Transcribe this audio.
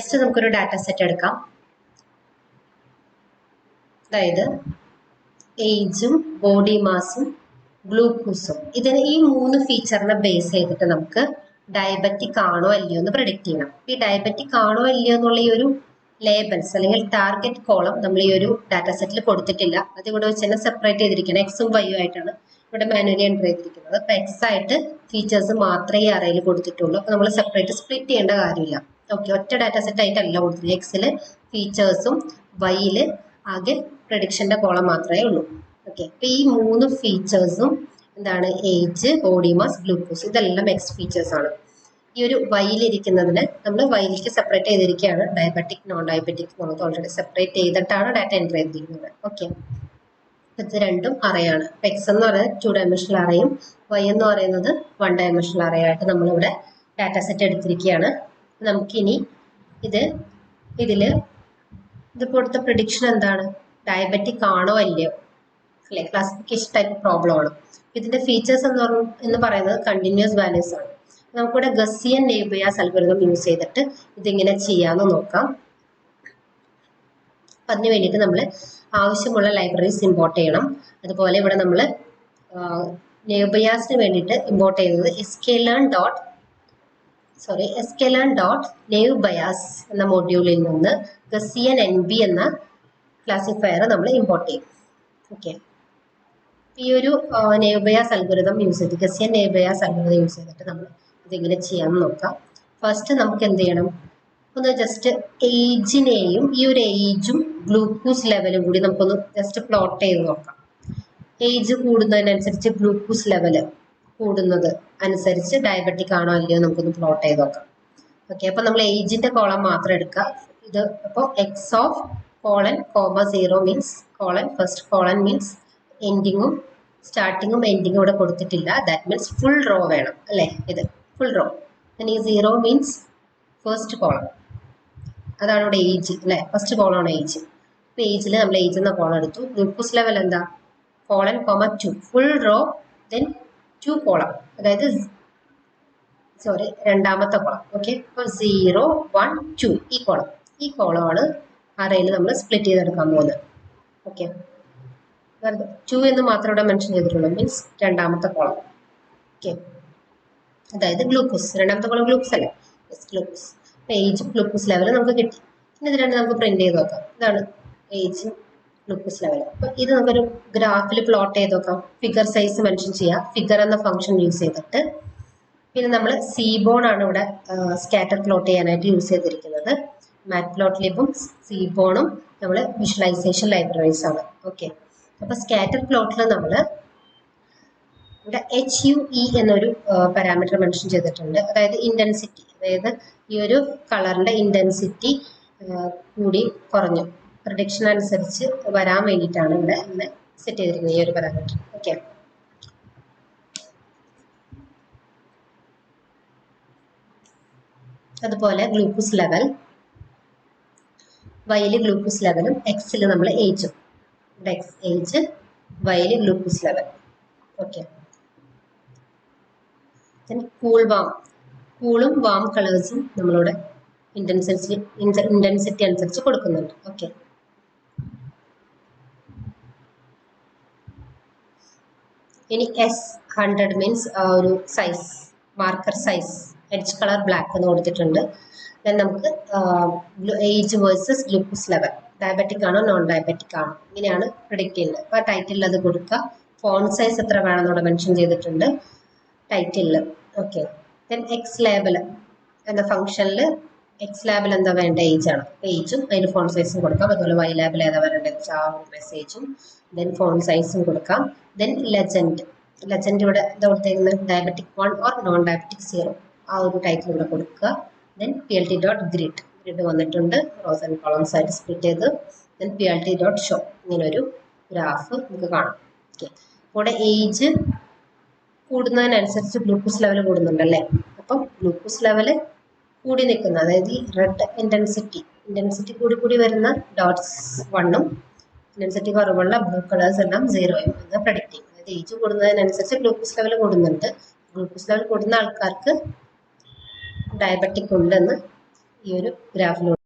Next നമുക്കൊരു data set എടുക്കാം. അതായത് ഏജും ബോഡി മാസും ഗ്ലൂക്കോസും. ഇതിന് ഈ 3 ഫീച്ചറിനെ ബേസ് ചെയ്തിട്ട് നമുക്ക് ഡയബറ്റിക് ആണോ അല്ലയോ എന്ന് പ്രെഡിക്റ്റ് ചെയ്യണം. ഈ ഡയബറ്റിക് ആണോ അല്ലയോ എന്നുള്ള ഈ ഒരു ലേബൽസ് അല്ലെങ്കിൽ ടാർഗറ്റ് കോളം നമ്മൾ ഈ ഒരു ഡാറ്റ സെറ്റിൽ കൊടുത്തിട്ടില്ല. അത് ഇവിടെ വെച്ച് തന്നെ സെപ്പറേറ്റ് ചെയ്തിരിക്കണം. എക്സും വൈയും ആയിട്ടാണ് ഇവിടെ മാനുവലി എൻ്റർ ചെയ്തിരിക്കുന്നത്. അപ്പൊ എക്സ് ആയിട്ട് ഫീച്ചേഴ്സ് മാത്രമേ ഈ അറയിൽ കൊടുത്തിട്ടുള്ളൂ. അപ്പൊ നമ്മൾ സെപ്പറേറ്റ് സ്പ്ലിറ്റ് ചെയ്യേണ്ട കാര്യമില്ല. ഓക്കെ, ഒറ്റ ഡാറ്റ സെറ്റ് ആയിട്ടല്ല കൊടുത്തിട്ടുള്ളത്. എക്സില് ഫീച്ചേഴ്സും വൈയില് ആകെ പ്രഡിക്ഷന്റെ കോളം മാത്രമേ ഉള്ളൂ. ഓക്കെ, അപ്പൊ ഈ 3 ഫീച്ചേഴ്സും എന്താണ്? ഏജ്, ബോഡി മാസ്, ഗ്ലൂക്കോസ്, ഇതെല്ലാം എക്സ് ഫീച്ചേഴ്സ് ആണ്. ഈ ഒരു വൈയിലിരിക്കുന്നതിന് നമ്മൾ വൈയിലേക്ക് സെപ്പറേറ്റ് ചെയ്തിരിക്കുകയാണ്. ഡയബറ്റിക്, നോൺ ഡയബറ്റിക് നമുക്ക് ഓൾറെഡി സെപ്പറേറ്റ് ചെയ്തിട്ടാണ് ഡാറ്റ എൻ്റർ ചെയ്തിരിക്കുന്നത്. ഓക്കെ, ഇത് രണ്ടും അറയാണ്. എക്സ് എന്ന് പറയുന്നത് 2 ഡയമെൻഷണൽ അറയും വൈ എന്ന് പറയുന്നത് 1 ഡയമെൻഷണൽ അറയായിട്ട് നമ്മളിവിടെ ഡാറ്റ സെറ്റ് എടുത്തിരിക്കുകയാണ്. നമുക്കിനി ഇതില് കൊടുത്ത പ്രഡിക്ഷൻ എന്താണ്? ഡയബറ്റിക് ആണോ അല്ലയോ അല്ലെ? ക്ലാസിഫിക്കേഷൻ ടൈപ്പ് പ്രോബ്ലം ആണ്. ഇതിന്റെ ഫീച്ചേഴ്സ് എന്ന് പറയുന്നത് കണ്ടിന്യൂസ് വാല്യൂസ് ആണ്. നമുക്കിവിടെ ഗസ്സിയൻ നെയ്ബിയാസ് അൽഗോരിതം യൂസ് ചെയ്തിട്ട് ഇതിങ്ങനെ ചെയ്യാമെന്ന് നോക്കാം. അതിന് വേണ്ടിയിട്ട് നമ്മൾ ആവശ്യമുള്ള ലൈബ്രറീസ് ഇമ്പോർട്ട് ചെയ്യണം. അതുപോലെ ഇവിടെ നമ്മൾ നെയ്ബിയാസിന് വേണ്ടിയിട്ട് ഇമ്പോർട്ട് ചെയ്യുന്നത് sklearn.naivebias എന്ന മൊഡ്യൂളിൽ നിന്ന് ഗസ്സിയൻ NB എന്ന ക്ലാസിഫയർ നമ്മൾ ഇമ്പോർട്ട് ചെയ്യും. ഓക്കെ, ഈ ഒരു നെയ്ബിയാസ് അൽഗോരിതം യൂസ് ചെയ്ത് ഗസ്സിയൻ നെയ്ബിയാസ് അൽഗോരിതം യൂസ് ചെയ്തിട്ട് നമ്മൾ ഇതിങ്ങനെ ചെയ്യാമെന്ന് നോക്കാം. ഫസ്റ്റ് നമുക്ക് എന്ത് ചെയ്യണം? ഒന്ന് ജസ്റ്റ് ഏജിനെയും ഈ ഒരു ഏജും ഗ്ലൂക്കോസ് ലെവലും കൂടി നമുക്കൊന്ന് ജസ്റ്റ് പ്ലോട്ട് ചെയ്ത് നോക്കാം. ഏജ് കൂടുന്നതിനനുസരിച്ച് ഗ്ലൂക്കോസ് ലെവല് കൂടുന്നത് അനുസരിച്ച് ഡയബറ്റിക് ആണോ അല്ലയോ നമുക്കൊന്ന് പ്ലോട്ട് ചെയ്ത് നോക്കാം. ഓക്കെ, അപ്പൊ നമ്മൾ ഏജിന്റെ കോളം മാത്രം എടുക്കുക. ഇത് അപ്പോൾ X of colon comma 0 means colon, first colon means എൻഡിങ്ങും സ്റ്റാർട്ടിങ്ങും എൻഡിങ്ങും ഇവിടെ കൊടുത്തിട്ടില്ല. ദാറ്റ് മീൻസ് ഫുൾ റോ വേണം അല്ലേ? ഇത് ഫുൾ റോ. ഈ 0 മീൻസ് ഫസ്റ്റ് കോളം, അതാണ് ഇവിടെ ഏജ് അല്ലെ? ഫസ്റ്റ് കോളാണ് ഏജ്. ഇപ്പൊ ഏജിൽ നമ്മൾ ഏജ് എന്ന കോളം എടുത്തു. ഗ്ലൂക്കോസ് ലെവൽ എന്താ? Colon comma 2 full row, then 2 column, അതായത് രണ്ടാമത്തെ കോളം. ഓക്കെ, അപ്പൊ 0 1 2 ഈ കോളമാണ് അറയിൽ നമ്മൾ സ്പ്ലിറ്റ് ചെയ്തെടുക്കാൻ പോകുന്നത്. ഓക്കെ, 2 എന്ന് മാത്രം ഇവിടെ മെൻഷൻ ചെയ്തിട്ടുള്ളൂ, മീൻസ് രണ്ടാമത്തെ കോളം. ഓക്കെ, അതായത് ഗ്ലൂക്കോസ്, രണ്ടാമത്തെ കോളം ഗ്ലൂക്കോസ് അല്ലേ? ഗ്ലൂക്കോസ്. അപ്പൊ ഏജ് ഗ്ലൂക്കോസ് ലെവൽ നമുക്ക് കിട്ടി. ഇനി ഇത് രണ്ട് നമുക്ക് പ്രിന്റ് ചെയ്ത് നോക്കാം. ഇതാണ് ഏജ് ഗ്ലൂക്കോസ് ലെവൽ. അപ്പൊ ഇത് നമുക്കൊരു ഗ്രാഫിൽ പ്ലോട്ട് ചെയ്ത് നോക്കാം. ഫിഗർ സൈസ് മെൻഷൻ ചെയ്യാം, ഫിഗർ എന്ന ഫംഗ്ഷൻ യൂസ് ചെയ്തിട്ട്. പിന്നെ നമ്മൾ സീബോൺ ആണ് ഇവിടെ സ്കാറ്റർ പ്ലോട്ട് ചെയ്യാനായിട്ട് യൂസ് ചെയ്തിരിക്കുന്നത്. മാറ്റ്പ്ലോട്ട്ലിബും സീബോണും നമ്മൾ വിഷ്വലൈസേഷൻ ലൈബ്രറീസ് ആണ്. ഓക്കെ, അപ്പൊ സ്കാറ്റർ പ്ലോട്ടിൽ നമ്മൾ ഇവിടെ HUE എന്നൊരു പാരാമീറ്റർ മെൻഷൻ ചെയ്തിട്ടുണ്ട്. അതായത് ഇന്റൻസിറ്റി, അതായത് ഈ ഒരു കളറിന്റെ ഇന്റൻസിറ്റി കൂടി കുറഞ്ഞു പ്രഡിക്ഷൻ അനുസരിച്ച് വരാൻ വേണ്ടിയിട്ടാണ് ഇവിടെ ഇങ്ങനെ സെറ്റ് ചെയ്തിരിക്കുന്നത് ഈ ഒരു പാരാമീറ്റർ. ഓക്കെ, അതുപോലെ ഗ്ലൂക്കോസ് ലെവൽ, വൈയിൽ ഗ്ലൂക്കോസ് ലെവലും എക്സിൽ നമ്മൾ ഏജും, എക്സ് ഏജ്, വൈയിൽ ഗ്ലൂക്കോസ് ലെവൽ. ഓക്കെ, കൂളും വാം കളേഴ്സും നമ്മളിവിടെ ഇന്റൻസിറ്റി അനുസരിച്ച് കൊടുക്കുന്നുണ്ട്. ഓക്കെ, ഇനി S100 മീൻസ് ഒരു size, marker size, edge colour black എന്ന് കൊടുത്തിട്ടുണ്ട്. ദെൻ നമുക്ക് age versus glucose level, diabetic ആണോ നോൺ ഡയബറ്റിക് ആണോ, ഇങ്ങനെയാണ് പ്രിഡിക്റ്റ് ചെയ്യുന്നത്. അപ്പൊ ടൈറ്റിൽ അത് കൊടുക്കുക. ഫോണ്ട് സൈസ് എത്ര വേണമെന്ന് ഇവിടെ മെൻഷൻ ചെയ്തിട്ടുണ്ട് ടൈറ്റിലിൽ. ഓക്കെ, ദെൻ എക്സ് ലേബൽ എന്ന ഫംഗ്ഷനിൽ എക്സ് ലേബൽ എന്താ വേണ്ട? ഏജ് ആണ്. ഏജും അതിന് ഫോണ്ട് സൈസും കൊടുക്കാം. അതുപോലെ വൈ ലേബൽ ഏതാ വരേണ്ടത്? ആ മെസ്സേജും ദെൻ ഫോണ്ട് സൈസും കൊടുക്കാം. ദെൻ ലെജൻഡ് ഇവിടെ എന്താ കൊടുത്തേക്കുന്നത്? ഡയബറ്റിക് 1 ഓർ നോൺ ഡയബറ്റിക് 0, ആ ഒരു ടൈറ്റിൽ ഇവിടെ കൊടുക്കുക. ദെൻ plt.grid വന്നിട്ടുണ്ട്, റോസ് ആൻഡ് കോളംസ് ആയിട്ട് സ്പ്ലിറ്റ് ചെയ്ത്. ദെൻ plt.show ഇങ്ങനെ ഒരു ഗ്രാഫ് നമുക്ക് കാണാം. ഓക്കെ, ഇവിടെ ഏജ് കൂടുന്നതിനനുസരിച്ച് ഗ്ലൂക്കോസ് ലെവൽ കൂടുന്നുണ്ടല്ലേ? അപ്പം ഗ്ലൂക്കോസ് ലെവല് കൂടി നിൽക്കുന്ന, അതായത് ഈ റെഡ് ഇന്റൻസിറ്റി കൂടി വരുന്ന ഡോട്ട്സ് 1ഉം ഇന്റൻസിറ്റി കുറവുള്ള ബ്ലൂ കളേഴ്സ് എല്ലാം 0യും എന്ന് പ്രഡിക്റ്റ് ചെയ്യും. അതായത് ഏജ് കൂടുന്നതിനനുസരിച്ച് ഗ്ലൂക്കോസ് ലെവൽ കൂടുന്നുണ്ട്. ഗ്ലൂക്കോസ് ലെവൽ കൂടുന്ന ആൾക്കാർക്ക് ഡയബറ്റിക് ഉണ്ടെന്ന് ഈ ഒരു ഗ്രാഫിലൂടെ